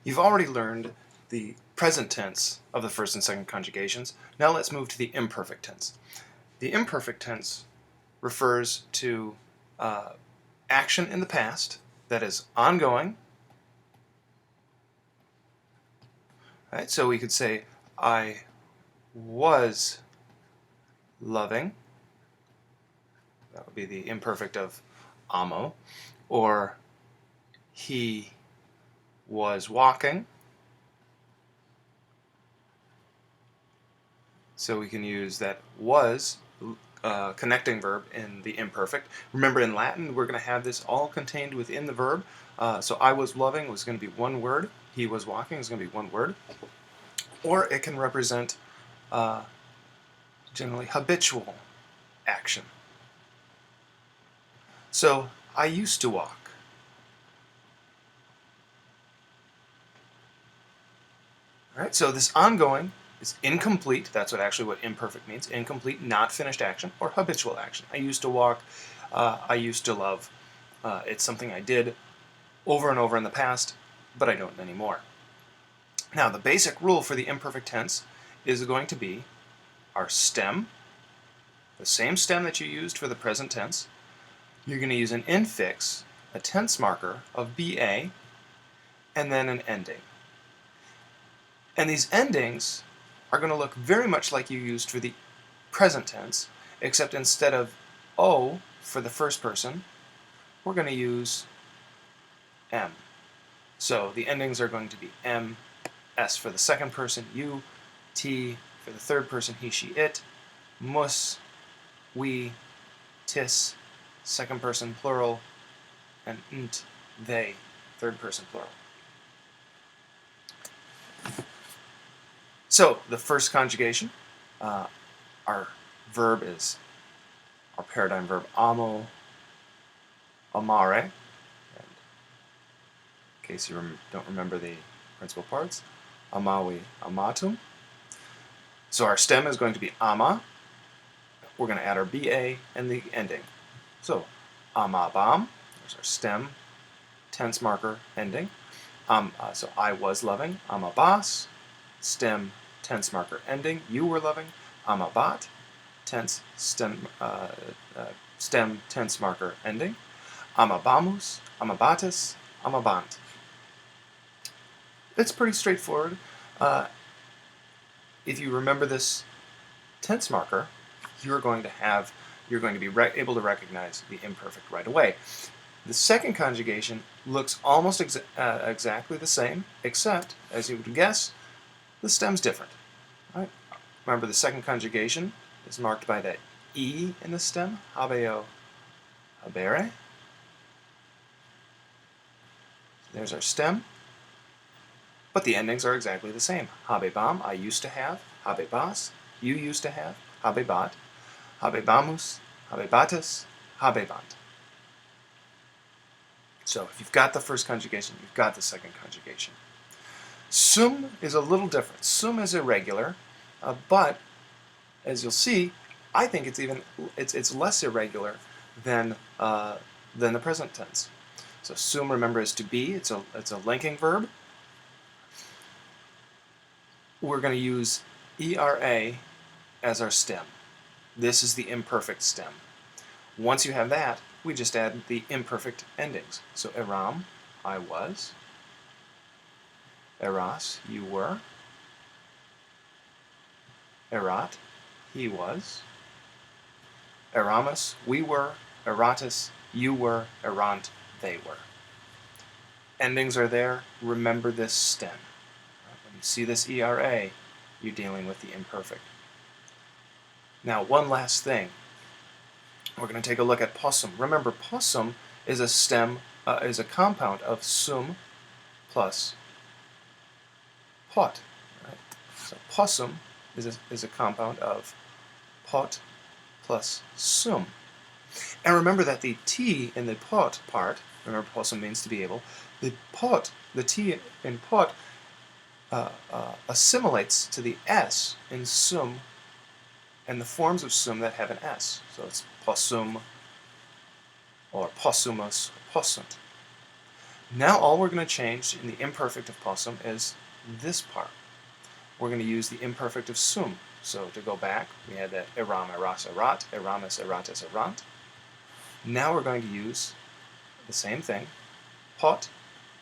You've already learned the present tense of the first and second conjugations. Now let's move to the imperfect tense. The imperfect tense refers to action in the past that is ongoing. Right? So we could say, I was loving. That would be the imperfect of amo. Or he was walking. So we can use that was connecting verb in the imperfect. Remember, in Latin, we're going to have this all contained within the verb. So I was loving was going to be one word. He was walking is going to be one word. Or it can represent generally habitual action. So I used to walk. All right, so this ongoing is incomplete. That's what imperfect means. Incomplete, not finished action, or habitual action. I used to walk. I used to love. It's something I did over and over in the past, but I don't anymore. Now, the basic rule for the imperfect tense is going to be our stem, the same stem that you used for the present tense. You're going to use an infix, a tense marker of BA, and then an ending. And these endings are going to look very much like you used for the present tense, except instead of O for the first person, we're going to use M. So the endings are going to be M, S for the second person, you, T for the third person, he, she, it, mus, we, tis, second person plural, and nt, they, third person plural. So the first conjugation, our verb is our paradigm verb amo, amare. And in case you don't remember the principal parts, amawi, amatum. So our stem is going to be ama. We're going to add our ba and the ending. So amabam, there's our stem, tense marker, ending. So I was loving, amabas, stem, tense marker, ending. You were loving, amabat, tense, stem, tense marker, ending. Amabamus, amabatis, amabant. It's pretty straightforward. If you remember this tense marker, you're going to be able to recognize the imperfect right away. The second conjugation looks almost exactly the same, except, as you would guess, the stem's different. Right? Remember, the second conjugation is marked by that E in the stem, habeo, habere. There's our stem. But the endings are exactly the same. Habebam, I used to have. Habebas, you used to have. Habebat. Habebamus, habebatis, habebant. So if you've got the first conjugation, you've got the second conjugation. Sum is a little different. Sum is irregular, but as you'll see, I think it's less irregular than the present tense. So sum, remember, is to be. It's a linking verb. We're going to use era as our stem. This is the imperfect stem. Once you have that, we just add the imperfect endings. So eram, I was. Eras, you were. Erat, he was. Eramus, we were. Eratus, you were. Erant, they were. Endings are there. Remember this stem. When you see this era, you're dealing with the imperfect. Now, one last thing. We're going to take a look at possum. Remember, possum is a compound of sum plus pot. Right? So possum is a compound of pot plus sum. And remember that the T in the pot part, remember possum means to be able, the T in pot assimilates to the S in sum and the forms of sum that have an S. So it's possum or possumus, possunt. Now all we're going to change in the imperfect of possum is this part. We're going to use the imperfect of sum. So to go back, we had that eram, eras, erat, eramis, eratis, erant. Now we're going to use the same thing, pot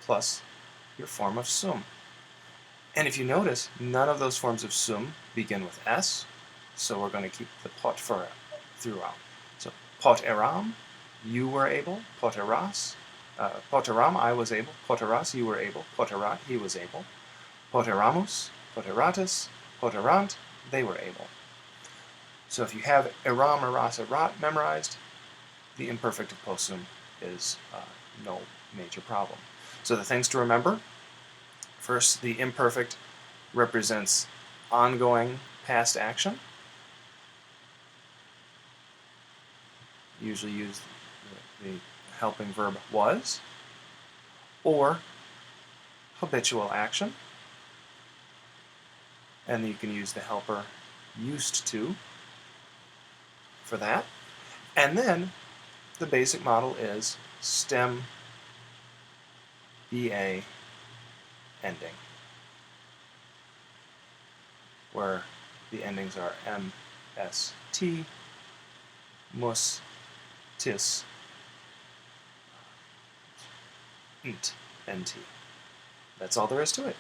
plus your form of sum. And if you notice, none of those forms of sum begin with s, so we're going to keep the pot for throughout. So pot eram, you were able, pot eras, pot eram, I was able, pot eras, you were able, pot erat, he was able, pot eramus, pot eratus, pot erant, they were able. So if you have eram, eras, erat memorized, the imperfect of possum is no major problem. So the things to remember: first, the imperfect represents ongoing past action. Usually use the helping verb was, or habitual action. And you can use the helper used to for that. And then the basic model is stem BA ending, where the endings are M, S, T, mus, tis, nt, nt. That's all there is to it.